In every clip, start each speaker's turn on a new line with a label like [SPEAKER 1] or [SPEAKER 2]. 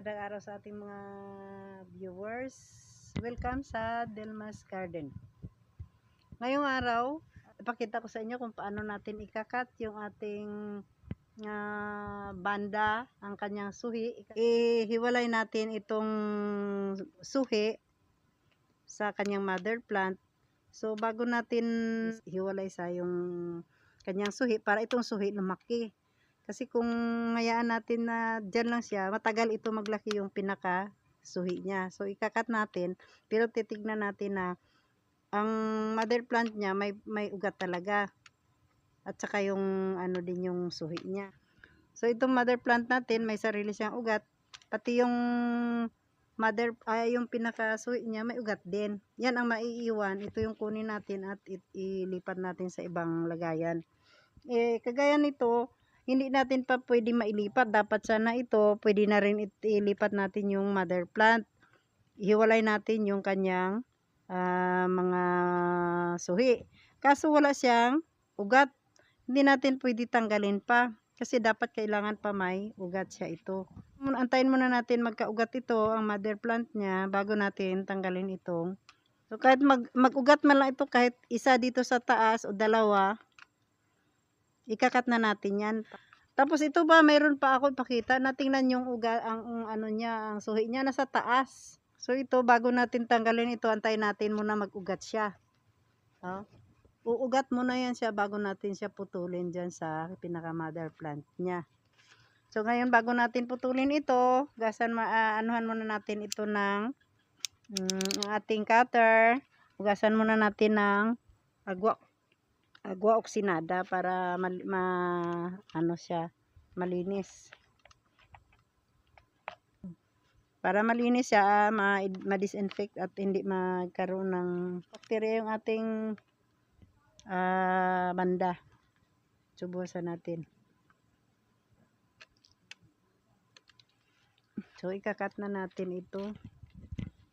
[SPEAKER 1] Magandang araw sa ating mga viewers. Welcome sa Delmas Garden. Ngayong araw, ipakita ko sa inyo kung paano natin ikakat yung ating banda, ang kanyang suhi. Ihiwalay natin itong suhi sa kanyang mother plant. So bago natin hiwalay sa yung kanyang suhi, para itong suhi lumaki. Kasi kung hayaan natin na dyan lang siya, matagal ito maglaki yung pinaka suhi niya. So ikakat natin, pero titignan natin na ang mother plant niya may ugat talaga. At saka yung ano din yung suhi niya. So itong mother plant natin may sarili siyang ugat, pati yung yung pinaka suhi niya may ugat din. Yan ang maiiwan. Ito yung kunin natin at ilipat natin sa ibang lagayan. Kagaya nito, hindi natin pa pwede mailipat. Dapat sana ito, pwede na rin ilipat natin yung mother plant. Hiwalay natin yung kanyang mga suhi. Kaso wala siyang ugat. Hindi natin pwede tanggalin pa. Kasi dapat kailangan pa may ugat siya ito. Antayin muna natin magkaugat ito, ang mother plant niya, bago natin tanggalin itong. So kahit mag-ugat man lang ito, kahit isa dito sa taas o dalawa, ikakat na natin yan. Tapos ito ba, mayroon pa ako ipakita. Natingnan yung ugat, ang ano niya, ang suhi niya nasa taas. So ito, bago natin tanggalin ito, antayin natin muna mag-ugat siya. Uugat muna yan siya bago natin siya putulin dyan sa pinaka mother plant niya. So ngayon, bago natin putulin ito, anuhan muna natin ito ng ating cutter. Ugasan muna natin ng agwa oksinada para malinis. Para malinis siya, ma-disinfect at hindi magkaroon ng bacteria yung ating banda. Subukan natin. So ikakat na natin ito.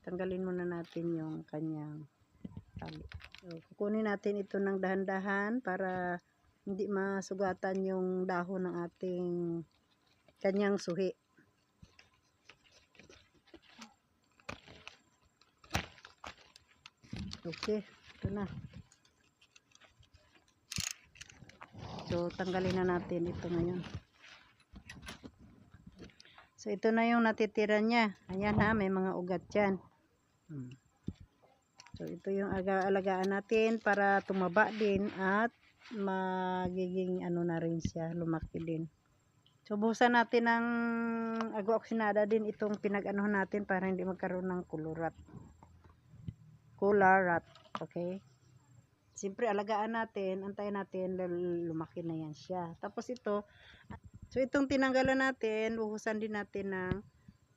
[SPEAKER 1] Tanggalin muna natin yung kanyang tali. So, kukunin natin ito ng dahan-dahan para hindi masugatan yung dahon ng ating kanyang suhi. Okay, ito na. So, tanggalin na natin ito ngayon. So, ito na yung natitira niya. Ayan ha, may mga ugat dyan. So, ito yung alagaan natin para tumaba din at magiging ano na rin siya, lumaki din. So, buhusan natin ng agwa oksinada din itong pinag-anuhan natin para hindi magkaroon ng color rot. Okay? Siyempre, alagaan natin, antayin natin, lumaki na yan siya. Tapos ito, so itong tinanggalan natin, buhusan din natin ng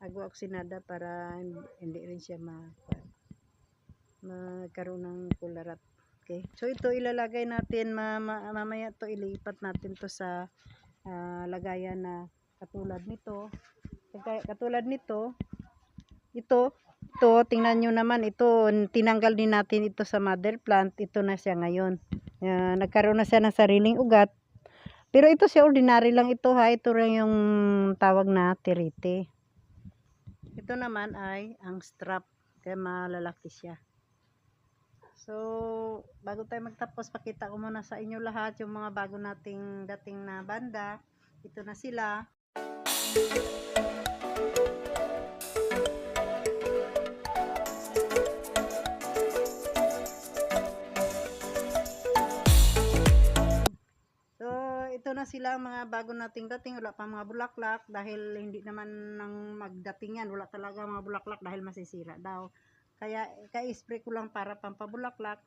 [SPEAKER 1] agwa oksinada para hindi rin siya magkaroon ng kularat. Okay, so ito ilalagay natin mamaya to, ilipat natin to sa lagayan na katulad nito. Ito tingnan nyo naman, ito tinanggal din natin ito sa mother plant. Ito na siya ngayon, nagkaroon na siya ng sariling ugat, pero ito siya ordinary lang ito ha. Ito rin yung tawag na tirite. Ito naman ay ang strap, kaya malalaki siya. So, bago tayo magtapos, pakita ko muna sa inyo lahat yung mga bago nating dating na banda. Ito na sila. So, ito na sila ang mga bago nating dating. Wala pa mga bulaklak dahil hindi naman nang magdating yan. Wala talaga mga bulaklak dahil masisira daw. Kaya ka-spray ko lang para pampabulaklak.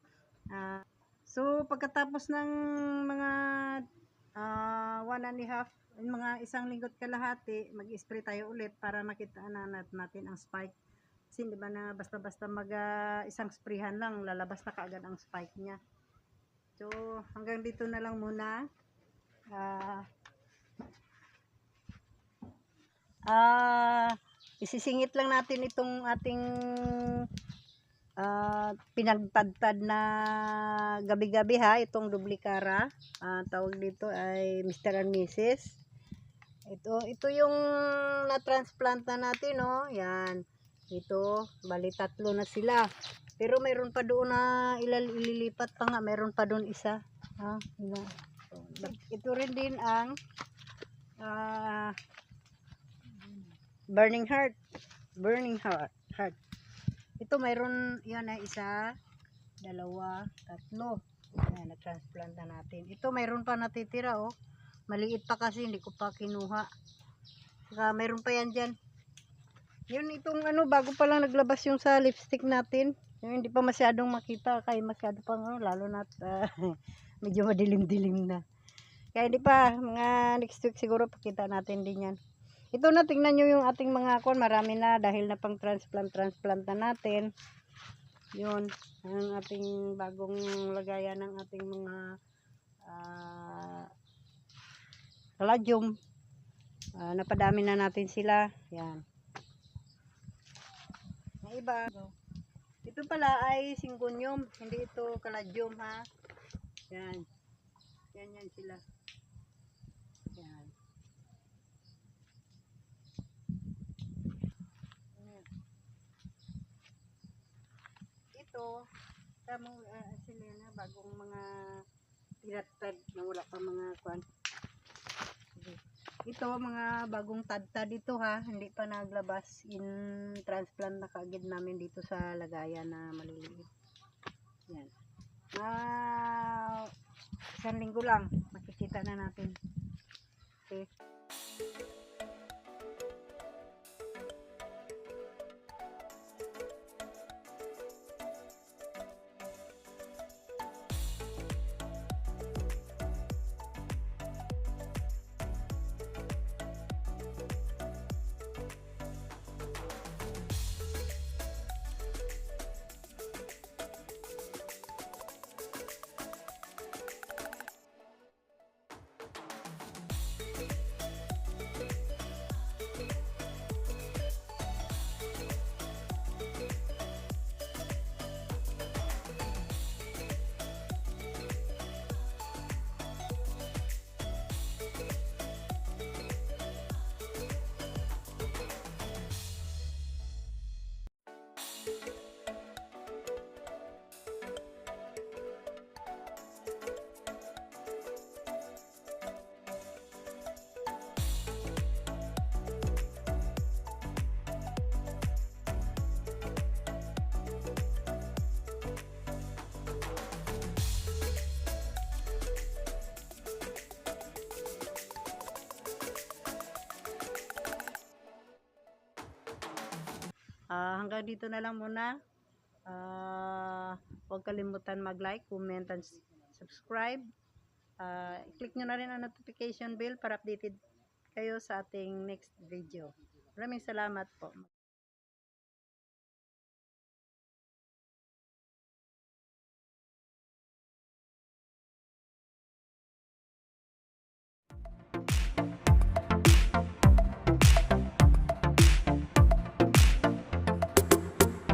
[SPEAKER 1] So pagkatapos ng mga 1.5, mga isang linggo't kalahati, mag-spray tayo ulit para makita na natin ang spike. Kasi di ba na basta-basta isang sprayhan lang, lalabas na kaagad ang spike niya. So hanggang dito na lang muna. Isisingit lang natin itong ating pinagtadtad na gabi-gabi ha, itong dublikara. Tawag dito ay Mr. and Mrs. Ito yung na-transplant na natin, no? Yan. Ito, bali 3 na sila. Pero mayroon pa doon na ililipat pa nga. Mayroon pa doon isa. Ha? Ito rin din ang burning heart. Burning heart. Ito mayroon, yan ay isa, 2, 3. Ayan, na-transplant na natin. Ito mayroon pa natitira, oh. Maliit pa kasi, hindi ko pa kinuha. Saka mayroon pa yan dyan. Yun, itong bago pa lang naglabas yung sa lipstick natin. Yung hindi pa masyadong makita, kaya masyado pang, lalo na medyo madilim-dilim na. Kaya hindi pa, mga next week siguro pakita natin din yan. Ito na, tingnan nyo yung ating mga marami na dahil na pang transplant na natin. Yun, ang ating bagong lagayan ng ating mga caladium. Napadami na natin sila. Yan. Ang iba, ito pala ay syngonium, hindi ito caladium, ha. Yan. Yan sila. Yan. Ito, tamang sila na bagong mga tinatad na wala pa mga kwan. Ito mga bagong tad-tad dito, ha, hindi pa naglabas, in transplant na kaagad namin dito sa lagayan na maliliit. Yan. 1 linggo lang makikita na natin. Okay. Hanggang dito na lang muna. Huwag kalimutan mag-like, comment, and subscribe. I-click nyo na rin ang notification bell para updated kayo sa ating next video. Maraming salamat po.